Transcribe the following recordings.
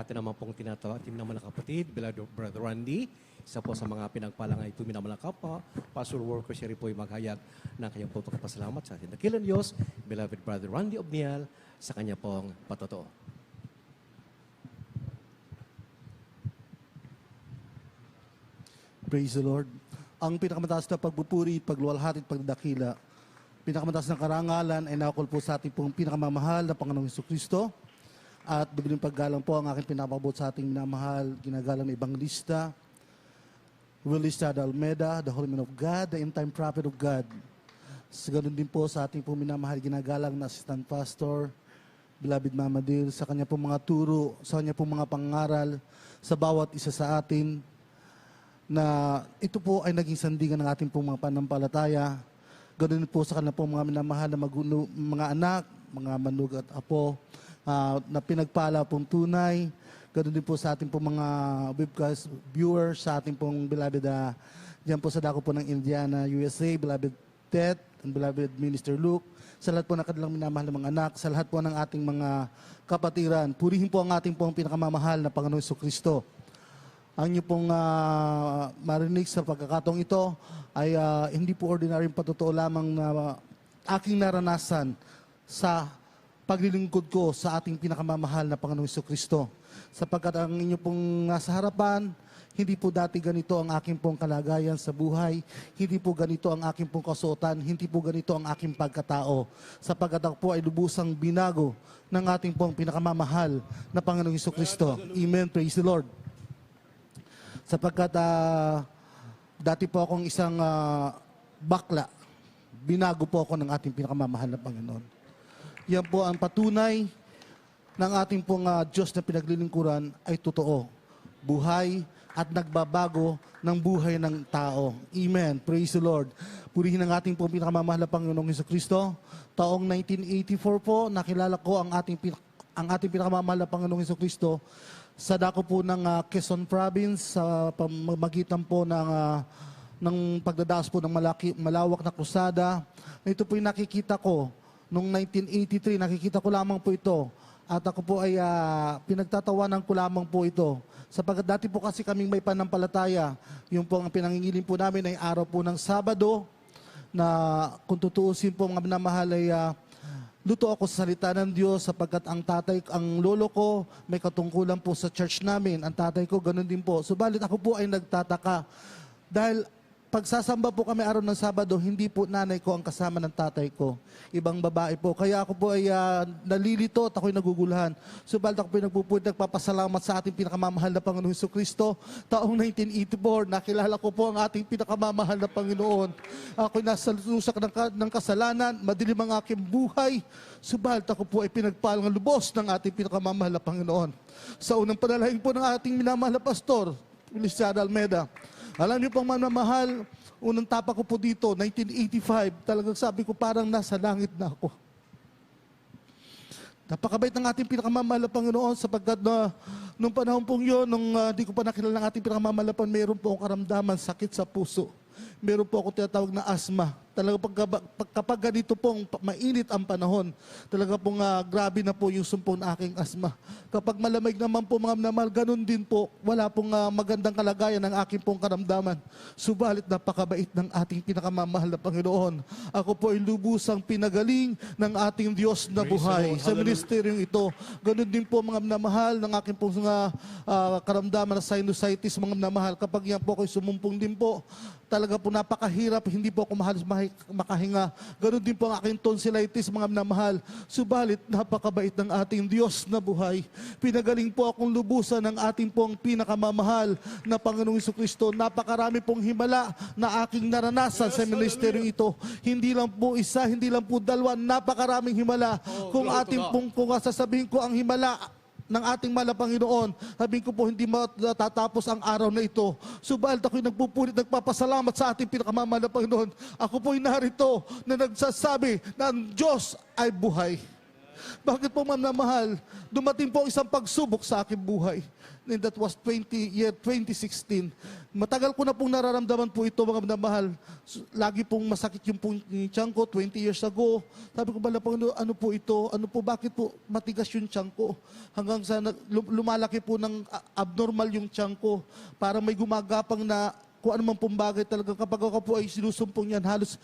Atin naman pong tinatawa, ating naman na kapatid, Beloved Brother Randy, isa po sa mga pinagpalang ito minamalang kapwa, pastoral worker, siya rin po ay maghayag ng kanyang po pagpapasalamat sa ating dakilang Diyos, Beloved Brother Randy Obnial, sa kanya pong patotoo. Praise the Lord. Ang pinakamataas na pagpupuri, pagluwalhati at pagdadakila, pinakamataas na karangalan ay nakakul po sa ating pong pinakamamahal na Panginoong Jesucristo. At biglang paggalang po ang aking pinapabot sa ating minamahal, ginagalang na Evangelista, Willista de Almeida, the Holy Man of God, the end-time prophet of God. Sa ganun din po sa ating pong minamahal, ginagalang na Assistant Pastor, Beloved Mama Dil, sa kanya pong mga turo, sa kanya pong mga pangaral, sa bawat isa sa atin, na ito po ay naging sandingan ng ating pong mga panampalataya. Ganun po sa kanila pong mga minamahal na mga anak, mga manug at apo, na pinagpala pong tunay. Ganun din po sa ating pong mga webcast viewers, sa ating pong beloved, diyan po sa dako po ng Indiana, USA, beloved Ted, and beloved Minister Luke, sa lahat po ng kanilang minamahal na mga anak, sa lahat po ng ating mga kapatiran. Purihin po ang ating pong pinakamamahal na Panginoon Jesucristo. Ang inyo pong marinig sa pagkakataong ito ay hindi po ordinaryong patotoo lamang na aking naranasan sa paglilingkod ko sa ating pinakamamahal na Panginoong Jesucristo. Sapagkat ang inyo pong nasa harapan, hindi po dati ganito ang aking pong kalagayan sa buhay, hindi po ganito ang aking pong kasuotan, hindi po ganito ang aking pagkatao. Sapagkat ako po ay lubusang binago ng ating pong pinakamamahal na Panginoong Jesucristo. Amen. Praise the Lord. Sapagkat dati po akong isang bakla, binago po ako ng ating pinakamamahal na Panginoon. Yan po ang patunay ng ating pong Diyos na pinaglilingkuran ay totoo. Buhay at nagbabago ng buhay ng tao. Amen. Praise the Lord. Purihin ang ating pong pinakamamahal na Panginoong Jesucristo. Taong 1984 po, nakilala ko ang ating pinakamamahal na Panginoong Jesucristo sa dako po ng Quezon Province, sa pamagitan po ng pagdadaos po ng malawak na krusada. Ito po yung nakikita ko noong 1983, nakikita ko lamang po ito. At ako po ay pinagtatawanan ko lamang po ito. Sapagkat dati po kasi kaming may panampalataya. Yung po ang pinangingiling po namin ay araw po ng Sabado, na kung tutuusin po mga minamahal ay luto ako sa salita ng Diyos, sapagkat ang lolo ko may katungkulan po sa church namin. Ang tatay ko ganun din po. Subalit ako po ay nagtataka. Dahil pagsasamba po kami araw ng Sabado, hindi po nanay ko ang kasama ng tatay ko. Ibang babae po. Kaya ako po ay nalilito at ako'y nagugulahan. Subalit ako po ay nagpapasalamat sa ating pinakamamahal na Panginoon Jesucristo. Taong 1984, nakilala ko po ang ating pinakamamahal na Panginoon. Ako'y nasa lusak ng kasalanan, madilim ang aking buhay. Subalit ako po ay pinagpalang lubos ng ating pinakamamahal na Panginoon. Sa unang panalangin po ng ating minamahal na pastor, Willista de Almeida, alam niyo pong mamamahal, unang tapa ko po dito, 1985, talagang sabi ko parang nasa langit na ako. Napakabait ng ating pinakamamahal na Panginoon, sapagkat nung panahon pong yun, nung di ko pa nakilala ng ating pinakamamahal na Panginoon, meron po akong karamdaman, sakit sa puso. Meron po akong tinatawag na asthma. Talaga kapag ganito pong mainit ang panahon, talaga pong grabe na po yung sumpong na aking asthma. Kapag malamig naman po mga minamahal, ganun din po, wala pong magandang kalagayan ng aking pong karamdaman. Subalit napakabait ng ating pinakamamahal na Panginoon. Ako po ay lubusang pinagaling ng ating Diyos na buhay sa ministeryong ito. Ganun din po mga minamahal ng aking pong karamdaman na sinusitis, mga minamahal. Kapag yan po ako'y sumumpong din po, talaga po napakahirap, hindi po ako mahalos makahinga. Ganon din po ang aking tonsillitis, mga minamahal. Subalit, napakabait ng ating Diyos na buhay. Pinagaling po akong lubusan ng ating pong pinakamamahal na Panginoong Jesucristo. Napakarami pong himala na aking naranasan sa ministeryong ito. Hindi lang po isa, hindi lang po dalawa, napakaraming himala. Kung sasabihin ko ang himala ng ating mahal na Panginoon, sabihin ko po hindi matatapos ang araw na ito. Subalit ako'y nagpupulit, nagpapasalamat sa ating pinakamamahal na Panginoon. Ako po'y narito na nagsasabi na ang Diyos ay buhay. Bakit po, ma'am na mahal? Dumating po isang pagsubok sa aking buhay. And that was 2016. Matagal ko na pong nararamdaman po ito, mga minamahal. Lagi pong masakit yung tiyan ko, 20 years ago. Sabi ko, ano po ito? Ano po, bakit po matigas yung tiyan ko? Hanggang sa lumalaki po ng abnormal yung tiyan ko. Parang may gumagapang na kung ano man pong bagay talaga. Kapag ako po ay sinusumpong yan, halos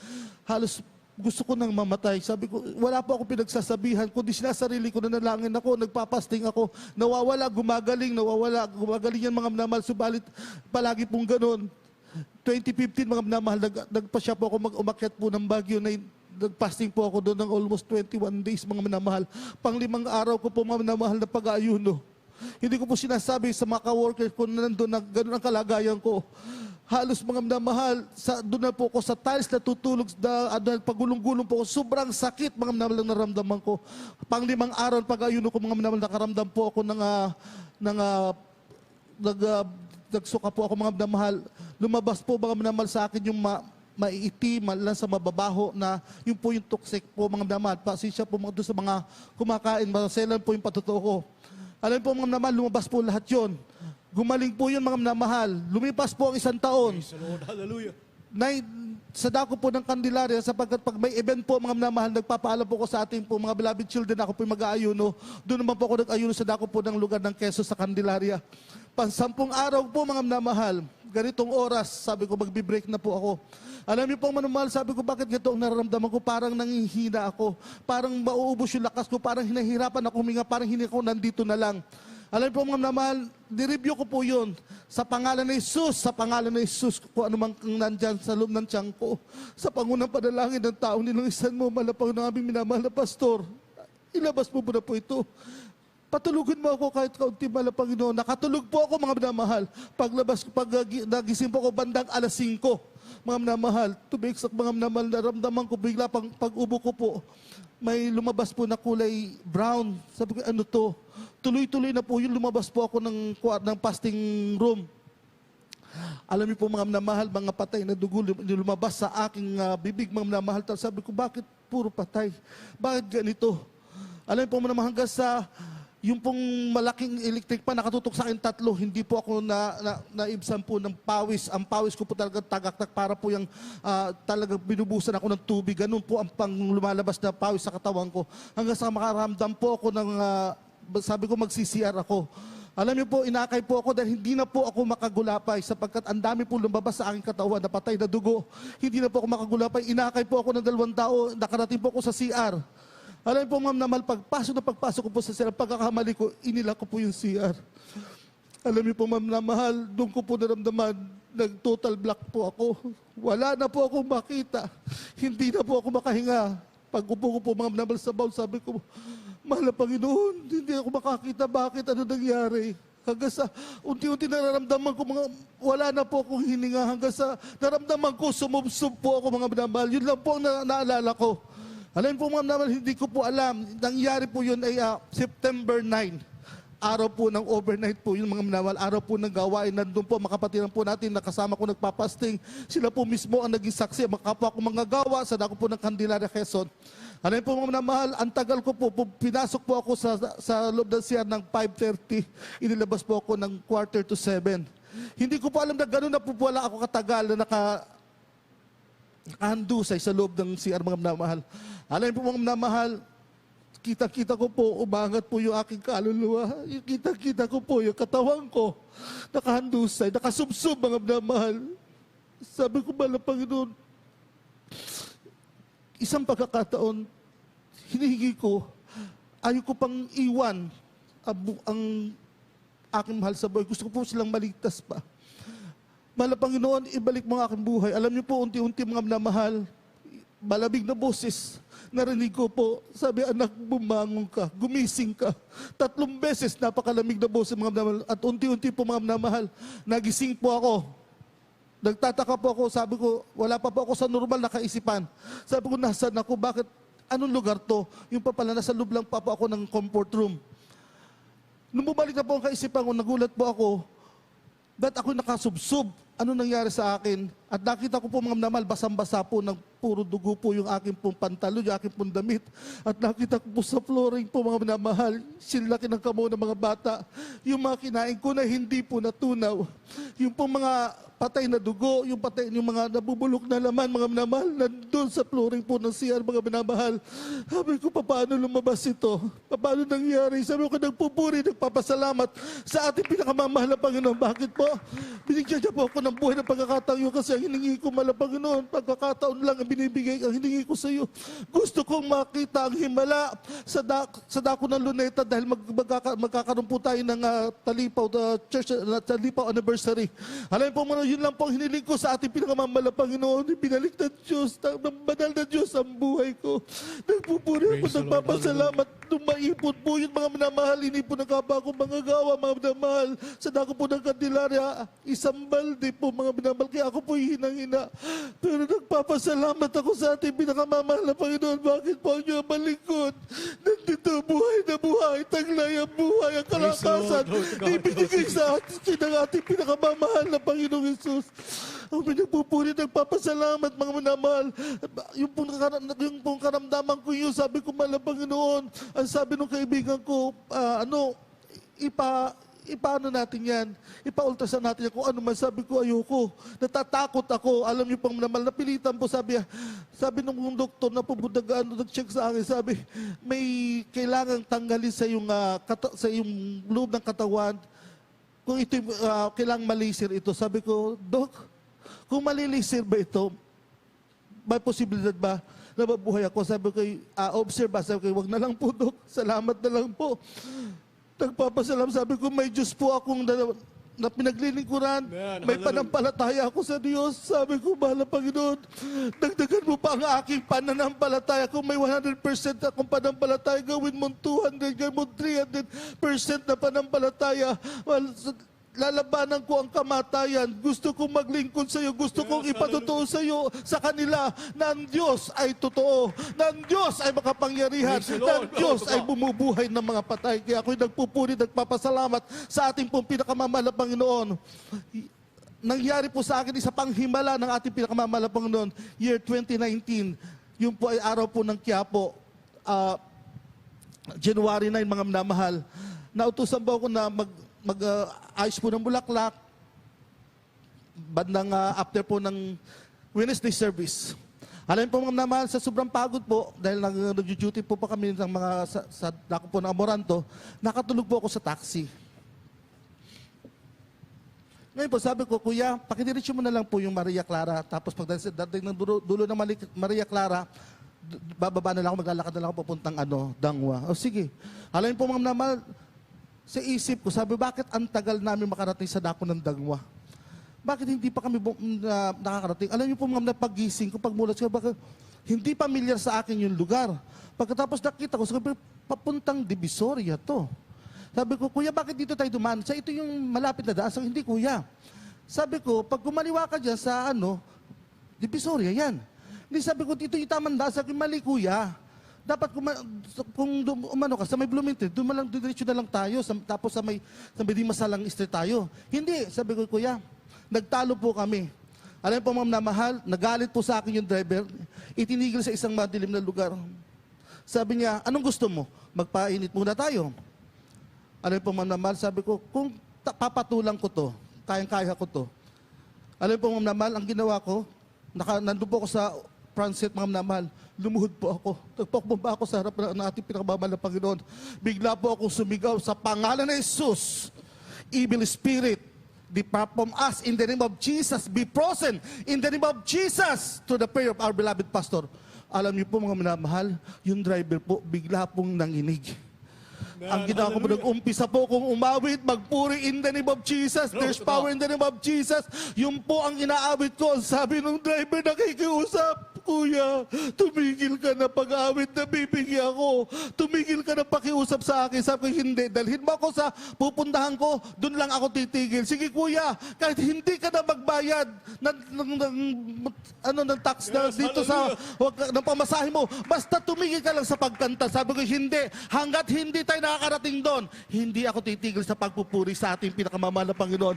gusto ko nang mamatay. Sabi ko, wala po ako pinagsasabihan, kundi sinasarili ko na nalangin ako, nagpapasting ako, nawawala, gumagaling yan mga minamahal, subalit palagi pong ganun. 2015 mga minamahal, nagpasya po ako umakyat po ng Baguio, na nagpasting po ako doon ng almost 21 days mga minamahal. Pang-5 araw ko po mga minamahal na pag-aayuno. Hindi ko po sinasabi sa mga ka-worker ko na nandun na ganun ang kalagayan ko. Halos mga minamahal, doon na po ako sa tiles na tutulog, pagulong-gulong po ako, sobrang sakit mga minamahal na naramdaman ko. Pang-5 araw pag-ayuno ko mga minamahal, nakaramdam po ako nagsuka po ako mga minamahal. Lumabas po mga minamahal sa akin yung maiitim, lang sa mababaho na yun po yung toxic po mga minamahal. Pasensya po mga doon sa mga kumakain, maselan po yung patutuo ko. Alam po mga minamahal, lumabas po lahat yon. Gumaling po yun mga minamahal. Lumipas po ang 1 taon. Praise the Lord. Hallelujah. Sa dako po ng Candelaria, sapagkat pag may event po mga minamahal, nagpapaalam po ko sa ating po mga beloved children, ako po mag-aayuno. Doon naman po ako nag-ayuno sa dako po ng lugar ng Quezon sa Candelaria. 10 araw po mga minamahal, ganitong oras, sabi ko magbi-break na po ako. Alam niyo po mga minamahal, sabi ko bakit ganito ang nararamdaman ko, parang nangihina ako, parang mauubos yung lakas ko, parang hinahirapan ako huminga, parang hindi ako nandito na lang. Alam po mga minamahal, nireview ko po yun. Sa pangalan ni Jesus, kung ano mang nandyan sa loob ng tiyan ko. Sa pangunang panalangin ng tao, nilungisan mo, malapang ng aming minamahal na pastor. Ilabas mo na po ito. Patulugin mo ako kahit kaunti malapang Panginoon. Nakatulog po ako mga minamahal. Nagising po ako bandang 5:00. Mga minamahal, tumiksak mga minamahal, naramdaman ko bigla pag-ubo ko po. May lumabas po na kulay brown. Sabi ko, ano to? Tuloy-tuloy na po yun, lumabas po ako ng fasting room. Alam niyo po mga minamahal, mga patay na dugo lumabas sa aking bibig mga minamahal. Sabi ko, bakit puro patay? Bakit ganito? Alam niyo po mga minamahal, hanggang sa yung pong malaking electric pa nakatutok sa akin 3, hindi po ako naibsan po ng pawis. Ang pawis ko po talaga tagaktak para po yung talagang binubusan ako ng tubig. Ganun po ang pang lumalabas na pawis sa katawan ko. Hanggang sa makaramdam po ako ng, sabi ko mag-CCR ako. Alam niyo po, inakay po ako dahil hindi na po ako makagulapay sapagkat ang dami po lumabas sa aking katawan na patay na dugo. Hindi na po ako makagulapay. Inakay po ako ng 2 tao. Nakarating po ako sa CR. Alam po ma'am naman, pagpasok ko po sa CR, pagkakamali ko, inila ko po yung CR. Alam niyo po ma'am na mahal, doon ko po naramdaman, nag-total black po ako. Wala na po ako makita. Hindi na po ako makahinga. Pag upo ko po ma'am naman sa bowl, sabi ko, mahal na Panginoon, hindi ako makakita. Bakit? Ano nangyari? Hanggang sa unti-unti nararamdaman ko, wala na po akong hininga. Hanggang sa naramdaman ko, sumubsub po ako mga minamahal. Yun lang po ang naalala ko. Alam po mga naman, hindi ko po alam. Nangyari po yun ay September 9. Araw po ng overnight po yun mga minamahal. Araw po ng gawain. Nandun po mga kapatiran po natin na kasama ko nagpapasting. Sila po mismo ang naging saksi. Makapwa ko mga gawa sa dako po ng Candelaria, Quezon. Alam po mga minamahal, ang tagal ko po, pinasok po ako sa loob ng CR ng 5:30. Inilabas po ako ng 6:45. Hindi ko po alam na gano'n na po wala ako katagal na nakahandusay sa loob ng CR mga minamahal. Alam po mga minamahal, kita-kita ko po, umangat po yung aking kaluluwa. Kita-kita ko po yung katawan ko. Nakahandusay, nakasubsob mga minamahal. Sabi ko ba na Panginoon, isang pagkakataon, hinihingi ko, ayaw ko pang iwan ang aking mahal sa buhay. Gusto ko po silang maligtas pa. Mahal na Panginoon, ibalik mo ang aking buhay. Alam niyo po, unti-unti mga minamahal, malamig na boses, narinig ko po, sabi, anak, bumangon ka, gumising ka. 3 beses, napakalamig na boses mga minamahal. At unti-unti po mga minamahal, nagising po ako. Nagtataka po ako, sabi ko, wala pa po ako sa normal na kaisipan. Sabi ko, nasaan ako? Bakit? Anong lugar to? Yung pa pala, nasa loob lang pa po ako ng comfort room. Nung bumalik na po ang kaisipan ko, nagulat po ako, Ba't ako nakasubsob? Ano nangyari sa akin? At nakita ko po mga minamahal, basang-basa po, ng puro dugo po yung aking pong pantalon, yung aking pong damit. At nakita ko po sa flooring po mga minamahal, sinlaki ng kamao ng mga bata. Yung mga kinain ko na hindi po natunaw. Yung pong mga patay na dugo, yung mga nabubulok na laman, mga minamahal, nandun sa flooring po ng CR, mga minamahal. Sabi ko, paano lumabas ito? Paano nangyari? Sabi ko, nagpupuri, nagpapasalamat sa ating pinakamamahal na Panginoon. Bakit po? Binigyan niya po ako ng buhay na pagkakataon yun kasi ang hiningi ko mala Panginoon, pagkakataon lang ang binibigay, ang hiningi ko sa iyo. Gusto kong makita ang himala sa dako ng Luneta dahil magkakaroon po tayo ng Talipaw, church, Talipaw anniversary. Alam po mo, yun lang po ang hiniling ko sa ating pinakamamahal na Panginoon. Binalik ng Diyos, ng banal na Diyos ang buhay ko. Nagpupuri ako, nagpapasalamat. Nung maipon po yun, mga minamahal, inipon ng kapa ko, mga gawa, mga minamahal. Sa dako po ng Candelaria, isang balde po, mga minamahal. Kaya ako po hinang-hina. Pero nagpapasalamat ako sa ating pinakamamahal na Panginoon. Bakit po ang niyo malikod? Nandito, buhay na buhay, taglay ang buhay, ang kalakasan. Ibinigay sa atin ng ating pinakamamahal na Panginoong Jesus. Ang pinagpupuri, nagpapasalamat, mga minamahal. Yung pong karamdaman ko yun, sabi ko, mahal na Panginoon, ang sabi ng kaibigan ko, ipaano natin yan? Ipa-ultrasound natin yan kung ano man. Sabi ko, ayoko. Natatakot ako. Alam niyo pang naman, napilitan po. Sabi nung doktor na pubudagaan, nag-check sa akin, sabi, may kailangang tanggalin sa yung loob ng katawan. Kung ito, kailangang malisir ito. Sabi ko, Dok, kung malilisir ba ito, may posibilidad ba na mabuhay ako? Sabi ko, observe ba? Sabi ko, wag na lang po, Dok. Salamat na lang po. Nagpapasalam, sabi ko, may Diyos po akong na pinaglilingkuran. May panampalataya ako sa Diyos. Sabi ko, mahal na Panginoon, dagdagan mo pa ang aking pananampalataya. Kung may 100% akong panampalataya, gawin mo 200, gawin mo 300% na panampalataya. Well, lalabanan ko ang kamatayan. Gusto kong maglingkod sa iyo. Gusto kong ipatotoo sa iyo, sa kanila, na ang Diyos ay totoo. Na ang Diyos ay makapangyarihan. Na ang Diyos ay bumubuhay ng mga patay. Kaya ako'y nagpupuri, nagpapasalamat sa ating pong pinakamamahal na Panginoon. Nangyari po sa akin isa pang himala ng ating pinakamamahal na Panginoon, year 2019. Yung po ay araw po ng Quiapo. January 9, mga minamahal. Nautusan po ako na ayos po ng bulaklak, bandang after po ng Wednesday service. Alam po mga minamahal, sa sobrang pagod po, dahil nag-duty po pa kami ng mga sa dako po ng Amoranto, nakatulog po ako sa taxi. Ngayon po, sabi ko, Kuya, pakidiretso mo na lang po yung Maria Clara, tapos pagdating ng dulo ng Maria Clara, bababa na lang ako, maglalakad na lang ako papuntang Dangwa. O sige. Alam po mga minamahal, sa isip ko, sabi, bakit ang tagal namin makarating sa dako ng Dangwa? Bakit hindi pa kami nakakarating? Alam niyo po mga napagising ko, pagmulat ko, bakit hindi pamilyar sa akin yung lugar. Pagkatapos nakita ko, sabi, papuntang Divisoria to. Sabi ko, Kuya, bakit dito tayo dumaan? Sa ito yung malapit na daan. Sabi, hindi, Kuya. Sabi ko, pag kumaliwa ka dyan sa Divisoria, yan. Hindi, sabi ko, dito yung tamang daan. Sabi, mali, Kuya. Dapat kung umano ka, sa may Bloomington, diretso na lang tayo, tapos sa may Dimasalang Street tayo. Hindi, sabi ko, Kuya, nagtalo po kami. Alam po mga namahal, nagalit po sa akin yung driver, itinigil sa isang madilim na lugar. Sabi niya, anong gusto mo? Magpainit muna tayo. Alam po mga namahal, sabi ko, kung papatulang ko to, kayang-kaya ko to. Alam po mga namahal, ang ginawa ko, nandun po ako sa front seat, mga namahal, lumuhod po ako. Nagpakbomba ako sa harap ng ating pinakamamahal na Panginoon. Bigla po akong sumigaw sa pangalan ng Jesus. Evil spirit, depart from us in the name of Jesus. Be frozen in the name of Jesus. To the prayer of our beloved pastor. Alam niyo po mga minamahal, yung driver po, bigla pong nanginig. Ang ginawa ko po, nag-umpisa po kung umawit, magpuri in the name of Jesus. There's power in the name of Jesus. Yun po ang inaawit ko. Sabi ng driver, nakikiusap, Kuya, tumigil ka na pag-awit na bibigyan ko. Tumigil ka na pakiusap sa akin. Sabi ko, hindi. Dalhin mo ako sa pupuntahan ko, doon lang ako titigil. Sige, Kuya, kahit hindi ka na magbayad ng tax na dito sa ng pamasahe mo, basta tumigil ka lang sa pagkanta. Sabi ko, hindi. Hanggat hindi tayo nakakarating doon, hindi ako titigil sa pagpupuri sa ating pinakamamahal na Panginoon.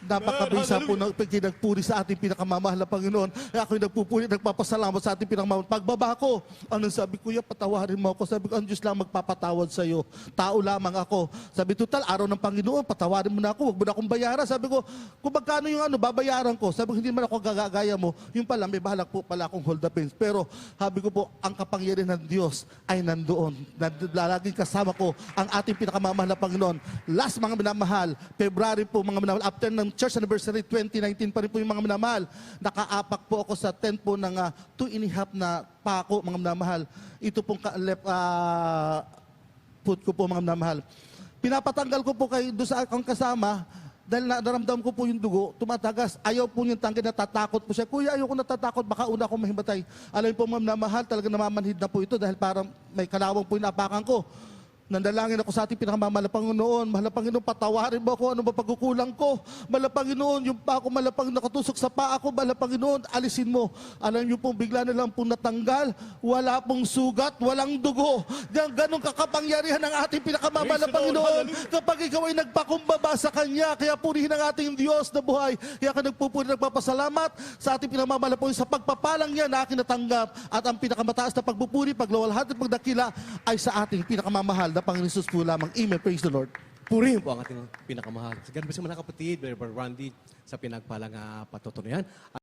napakabisa po ng pinagpuri sa ating pinakamamahal na Panginoon. Kaya ako'y nagpupuri, nagpapasalamat sa ating pinakamamahal. Pagbaba ko, anong sabi, Kuya, patawarin mo ako. Sabi ko, ang Diyos lang magpapatawad sa iyo. Tao lamang ako. Sabi, total, araw ng Panginoon, patawarin mo na ako. Huwag mo na akong bayaran. Sabi ko, kung magkano yung babayaran ko. Sabi ko, hindi naman ako gagagaya mo. Yung pala, may bahalak po pala akong hold the pins. Pero, sabi ko po, ang kapangyarihan ng Diyos ay nandoon. Laging kasama ko ang ating pinakamamahal na Panginoon. Last, mga minamahal, February po, mga minamahal, after ng church anniversary 2019 pa rin po yung mga minamahal. Nakaapak po ako sa tent po ng 2.5 na pako, mga minamahal. Ito pong foot ko po, mga minamahal. Pinapatanggal ko po kayo doon sa akong kasama dahil naramdam ko po yung dugo, tumatagas. Ayaw po yung tangke, natatakot po siya. Kuya, ayaw ko natatakot, baka una akong mahimatay. Alam niyo po, mga minamahal, talaga namamanhid na po ito dahil parang may kalawang po yung napakan ko. Nandalangin ako sa ating pinakamamahal na Panginoon. Mahal na Panginoon, patawarin mo ako. Ano ba pagkukulang ko? Mahal na Panginoon, yung pa ako, mahal na Panginoon, nakatusok sa paa ako. Mahal na Panginoon, alisin mo. Alam niyo pong bigla na lang pong natanggal. Wala pong sugat, walang dugo. Ganong kakapangyarihan ng ating pinakamamahal na Panginoon. Kapag ikaw ay nagpakumbaba sa Kanya, kaya purihin ang ating Diyos na buhay. Kaya ka nagpupuri, nagpapasalamat sa ating pinakamamahal na Panginoon sa pagpapalang niya na aking natanggap. At ang pinakamataas na pagpupuri, paglawalhati, pagdakila ay sa ating pinakamamahal na Panginoon Jesus po lamang. Amen. Praise the Lord. Purihin po ang ating pinakamahal. Sa ganun ba sa mga kapatid, Brother Randy, sa pinagpalang patutunayan.